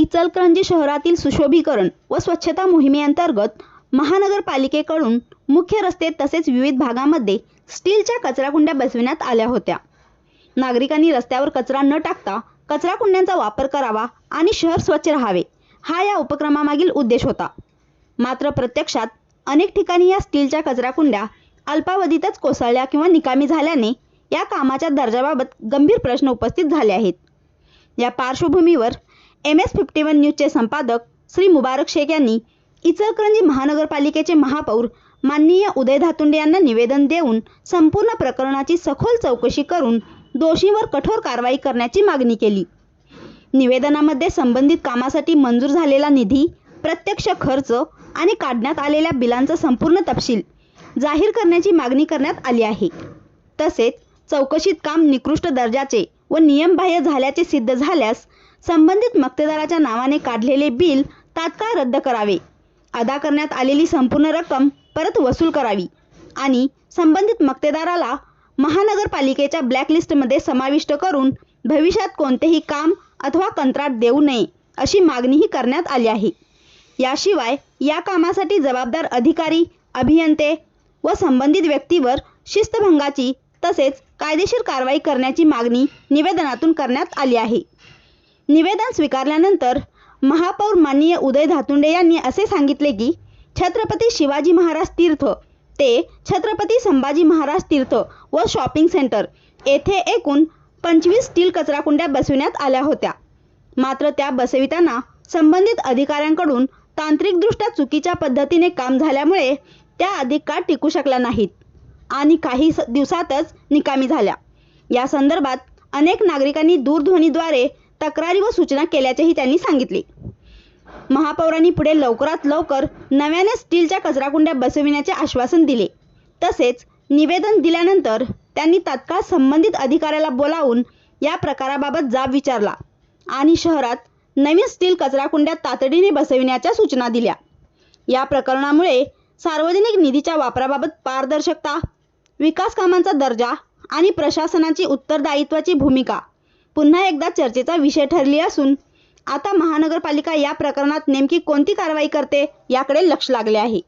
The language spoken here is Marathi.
इचलकरंजी शहरातील सुशोभीकरण व स्वच्छता मोहिमेअंतर्गत महानगरपालिकेकडून मुख्य रस्ते तसेच विविध भागांमध्ये स्टीलच्या कचराकुंड्या बसविण्यात आल्या होत्या। नागरिकांनी रस्त्यावर कचरा न टाकता कचराकुंड्यांचा वापर करावा आणि शहर स्वच्छ राहावे, हा या उपक्रमामागील उद्देश होता। मात्र प्रत्यक्षात अनेक ठिकाणी या स्टीलच्या कचराकुंड्या अल्पावधीतच कोसळल्या किंवा निकामी झाल्याने या कामाच्या दर्जाबाबत गंभीर प्रश्न उपस्थित झाले आहेत। या पार्श्वभूमीवर MS51 न्यूजचे संपादक श्री मुबारक शेख यांनी इचलकरंजी महानगरपालिकेचे महापौर माननीय उदय धातुंडे यांना निवेदन देऊन संपूर्ण प्रकरणाची सखोल चौकशी करून दोषींवर कठोर कारवाई करण्याची मागणी केली। निवेदनामध्ये संबंधित कामासाठी मंजूर झालेला निधी, प्रत्यक्ष खर्च आणि काढण्यात आलेल्या बिलांचा संपूर्ण तपशील जाहीर करण्याची मागणी करण्यात आली आहे। तसेच चौकशीत काम निकृष्ट दर्जाचे व नियमबाह्य झाल्याचे सिद्ध झाल्यास संबंधित मक्तेदाराच्या नावाने काढलेले बिल तात्काळ रद्द करावे, अदा करण्यात आलेली संपूर्ण रक्कम परत वसूल करावी आणि संबंधित मक्तेदाराला महानगरपालिकेच्या ब्लॅकलिस्टमध्ये समाविष्ट करून भविष्यात कोणतेही काम अथवा कंत्राट देऊ नये अशी मागणीही करण्यात आली आहे। याशिवाय या कामासाठी जबाबदार अधिकारी, अभियंते व संबंधित व्यक्तीवर शिस्तभंगाची तसेच कायदेशीर कारवाई करण्याची मागणी निवेदनातून करण्यात आली आहे। निवेदन स्वीकारल्यानंतर महापौर माननीय उदय धातुंडे यांनी असे सांगितले की छत्रपती शिवाजी महाराज तीर्थ ते छत्रपती संभाजी महाराज तीर्थ व शॉपिंग सेंटर येथे एकूण 25 स्टील कचराकुंड्या बसविण्यात आल्या होत्या। मात्र त्या बसविताना संबंधित अधिकाऱ्यांकडून तांत्रिकदृष्ट्या चुकीच्या पद्धतीने काम झाल्यामुळे त्या अधिक काळ टिकू शकल्या नाहीत आणि काही दिवसातच निकामी झाल्या। या संदर्भात अनेक नागरिकांनी दूरध्वनीद्वारे तक्रारी व सूचना केल्याचेही त्यांनी सांगितले। महापौरांनी पुढे लवकरात लवकर नव्याने स्टीलच्या कचराकुंड्या बसविण्याचे आश्वासन दिले। तसेच निवेदन दिल्यानंतर त्यांनी तात्काळ संबंधित अधिकाऱ्याला बोलावून या प्रकाराबाबत जाब विचारला आणि शहरात नवीन स्टील कचराकुंड्या तातडीने बसविण्याच्या सूचना दिल्या। या प्रकरणामुळे सार्वजनिक निधीच्या वापराबाबत पारदर्शकता, विकास कामांचा दर्जा आणि प्रशासनाची उत्तरदायित्वाची भूमिका पुन्हा एकदा चर्चेचा विषय ठरली असून आता महानगरपालिका या प्रकरणात नेमकी कोणती कारवाई करते याकडे लक्ष लागले आहे।